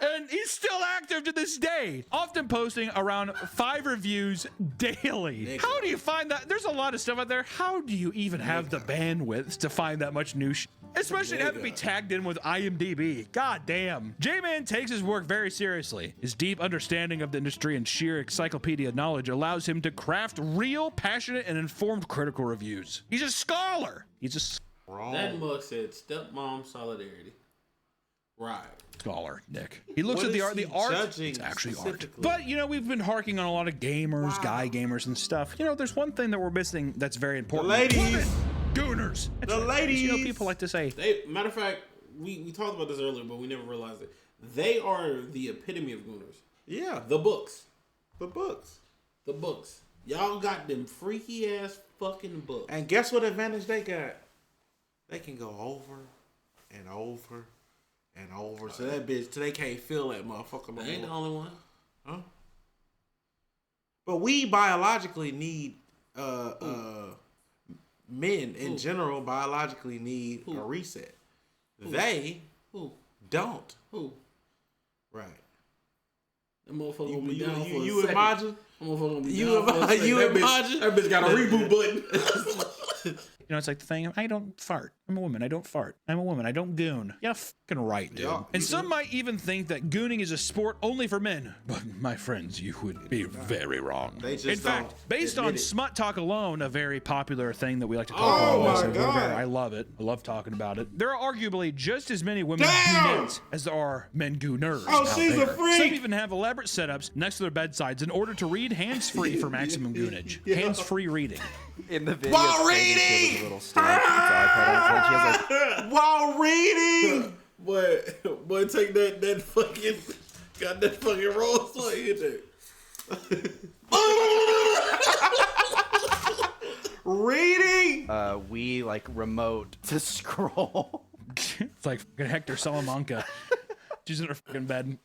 And he's still active to this day, often posting around 5 reviews daily. How do you find that? There's a lot of stuff out there. How do you even have the bandwidth to find that much new shit? Especially to have it be tagged in with IMDb. God damn. J-Man takes his work very seriously. His deep understanding of the industry and sheer encyclopedia knowledge allows him to craft real, passionate, and informed critical reviews. He's a scholar. That mug said stepmom solidarity. Right. Scholar, Nick. He looks What at the is art. The he art, judging it's actually art. specifically? But, you know, we've been harking on a lot of gamers, guy gamers and stuff. You know, there's one thing that we're missing that's very important. ladies. Gooners. That's The right. ladies. You know, people like to say, Matter of fact, we talked about this earlier, but we never realized it. They are the epitome of Gooners. Yeah, The books. the books. The books. Y'all got them freaky ass fucking books. And guess what advantage they got? They can go over and over and over. So that bitch, till they can't feel that motherfucker no They ain't the more. only one. Huh? But we biologically need men in general biologically need a reset. They Who? don't. Who? Right. That motherfucker gonna be down for a You second. imagine? That motherfucker gonna be You down for a ima- second. you That bitch- imagine? That bitch got a reboot button. you know, it's like the thing, I don't fart. I'm a woman, I don't fart. I'm a woman, I don't goon. Yeah, fucking right, dude. Yeah, and you some do. might even think that gooning is a sport only for men. But my friends, you would be very wrong. They just In fact, don't based admit on it. Smut Talk alone, a very popular thing that we like to talk Oh about. my so God. I love it. I love talking about it. There are arguably just as many women Damn! goonettes as there are men gooners. Oh, out she's a there. freak! Some even have elaborate setups next to their bedsides in order to read hands-free for maximum goonage. Yeah. Hands-free reading. In the video, While it's Megan Kid with reading! a little stand, with its iPad on it, and she has like While reading. Boy, take that fucking got that fucking roll sweat in there. Reading. we like remote to scroll. It's like fucking Hector Salamanca. She's in her fucking bed.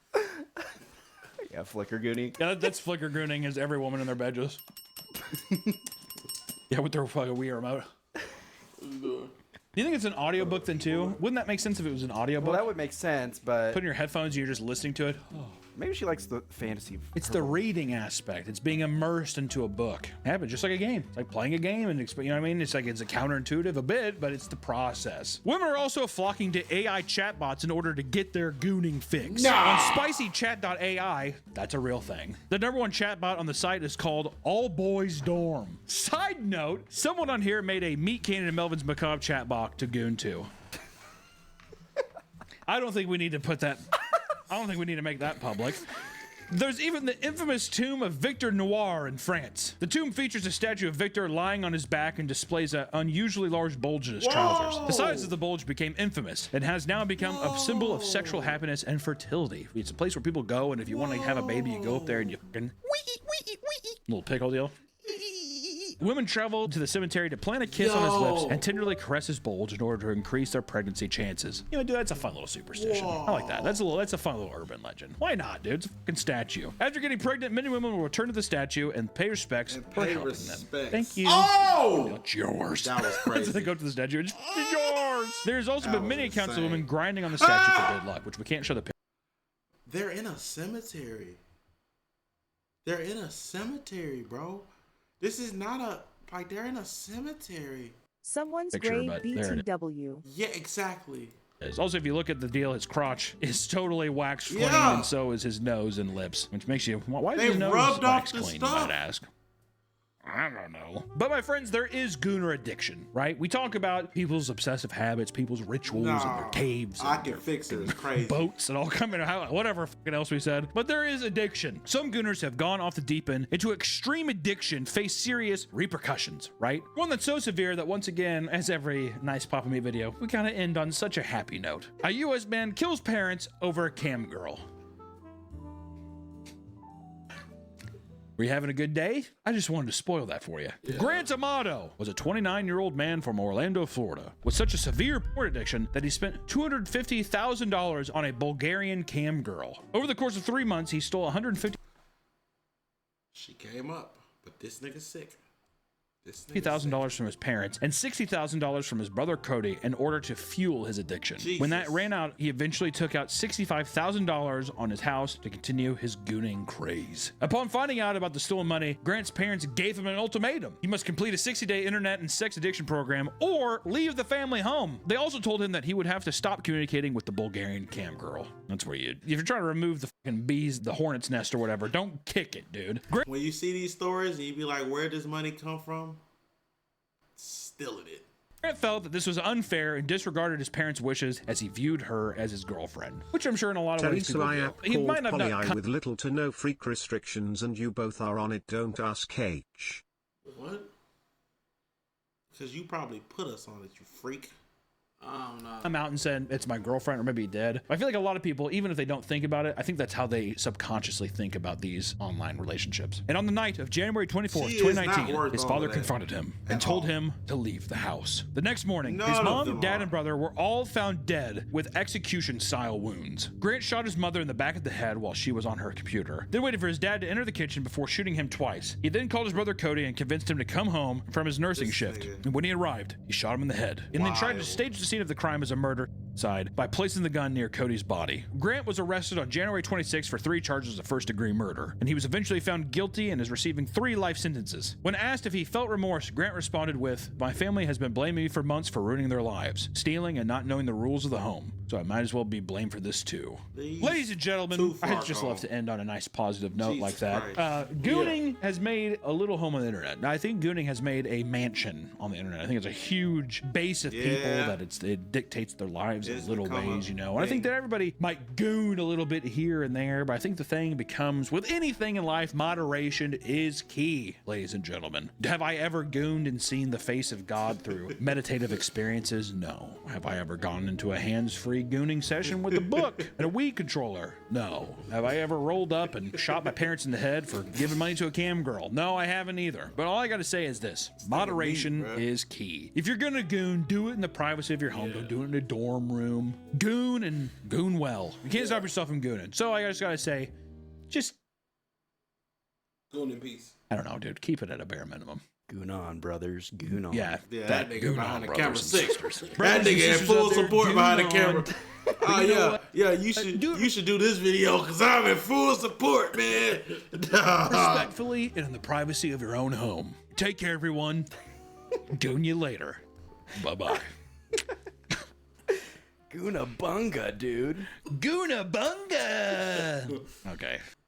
Yeah, flicker gooning. Yeah, that's flicker gooning as every woman in their bed just. Yeah, with their fucking Wii remote. Do you think it's an audiobook then too? Wouldn't that make sense if it was an audiobook? Well, that would make sense, but Put in your headphones and you're just listening to it. maybe she likes the fantasy. It's the reading aspect. It's being immersed into a book. Yeah, but just like a game. It's like playing a game and you know what I mean? It's like it's a counterintuitive a bit, but it's the process. Women are also flocking to AI chatbots in order to get their gooning fix. On spicychat.ai, that's a real thing. The #1 chatbot on the site is called All Boys Dorm. Side note, someone on here made a Meet Cannon and Melvin's Macabre chatbot to Goon 2. I don't think we need to put that. I don't think we need to make that public. There's even the infamous tomb of Victor Noir in France. The tomb features a statue of Victor lying on his back and displays an unusually large bulge in his trousers. The size of the bulge became infamous and has now become a symbol of sexual happiness and fertility. It's a place where people go, and if you want to have a baby, you go up there and you fucking little pickle deal. Women travel to the cemetery to plant a kiss on his lips and tenderly caress his bulge in order to increase their pregnancy chances. You know, dude, that's a fun little superstition. I like that. That's a fun little urban legend. Why not, dude? It's a fucking statue. After getting pregnant, many women will return to the statue and pay respects for pay helping respects. them. Thank you. Oh. It's yours. That was crazy. They go to the statue. It's yours. There's also been was many accounts of insane. women grinding on the statue for good luck, which we can't show the picture. They're in a cemetery. They're in a cemetery, bro. This is not a like they're in a cemetery. Someone's Picture, grave but there it is. BTW. Yeah, exactly. Also, if you look at the deal, his crotch is totally waxed clean, Yeah. and so is his nose and lips, which makes you. Why is They his nose rubbed off waxed the clean? stuff. You might ask. I don't know. But my friends, there is Gooner addiction, right? We talk about people's obsessive habits, people's rituals, and their Nah, caves, I and can their fix it. It's crazy. boats, and all coming out, whatever fucking else we said. But there is addiction. Some Gooners have gone off the deep end into extreme addiction, face serious repercussions, right? One that's so severe that once again, as every nice Papa Me video, we kind of end on such a happy note. A U.S. man kills parents over a cam girl. Were you having a good day? I just wanted to spoil that for you. Grant Amato was a 29-year-old man from Orlando, Florida, with such a severe porn addiction that he spent $250,000 on a Bulgarian cam girl. Over the course of 3 months, he stole $150,000 She came up, but this nigga's sick. from his parents and $60,000 from his brother Cody in order to fuel his addiction. When that ran out, he eventually took out $65,000 on his house to continue his gooning craze. Upon finding out about the stolen money, Grant's parents gave him an ultimatum. He must complete a 60-day internet and sex addiction program or leave the family home. They also told him that he would have to stop communicating with the Bulgarian cam girl. That's where if you're trying to remove the fucking bees, the hornet's nest or whatever, don't kick it, dude. When you see these stories and you be like, where does money come from? Stealing it. Grant felt that this was unfair and disregarded his parents' wishes as he viewed her as his girlfriend, which I'm sure in a lot of ways people do. He might have not with little to no freak restrictions, and you both are on it. Don't ask H. What? Because you probably put us on it, you freak. I don't know. come out and said it's my girlfriend or maybe dead. I feel like a lot of people, even if they don't think about it, I think that's how they subconsciously think about these online relationships. And on the night of January 24th, 2019, his father confronted him and told him to leave the house. The next morning, his mom, dad, and brother were all found dead with execution-style wounds. Grant shot his mother in the back of the head while she was on her computer, then waited for his dad to enter the kitchen before shooting him twice. He then called his brother Cody and convinced him to come home from his nursing shift. And when he arrived, he shot him in the head and then tried to stage the scene of the crime as a murder side by placing the gun near Cody's body. Grant was arrested on January 26 for 3 charges of first-degree murder, and he was eventually found guilty and is receiving 3 life sentences. When asked if he felt remorse, Grant responded with, "My family has been blaming me for months for ruining their lives, stealing and not knowing the rules of the home, so I might as well be blamed for this too." Ladies and gentlemen, I'd just love to end on a nice positive note like that. Gooning has made a little home on the internet. Now, I think Gooning has made a mansion on the internet. I think it's a huge base of people that it dictates their lives in little ways, you know. And I think that everybody might goon a little bit here and there, but I think the thing becomes, with anything in life, moderation is key, ladies and gentlemen. Have I ever gooned and seen the face of God through meditative experiences? No. Have I ever gone into a hands-free gooning session with a book and a Wii controller? No. Have I ever rolled up and shot my parents in the head for giving money to a cam girl? No, I haven't either. But all I gotta say is this: moderation is key. If you're gonna goon, do it in the privacy of your home. Don't do it in a dorm room. Goon and goon well. You can't stop yourself from gooning. So I just gotta say, just goon in peace. I don't know, dude. Keep it at a bare minimum. Goon on, brothers. Goon on. Yeah, that nigga behind the camera sick. That Brothers and nigga had sisters full out there, support goon behind the on. camera. Oh you know yeah, what? yeah. You should do this video because I'm in full support, man. Respectfully and in the privacy of your own home. Take care, everyone. Goon you later. Bye-bye. Goonabunga, dude. Goonabunga. Okay.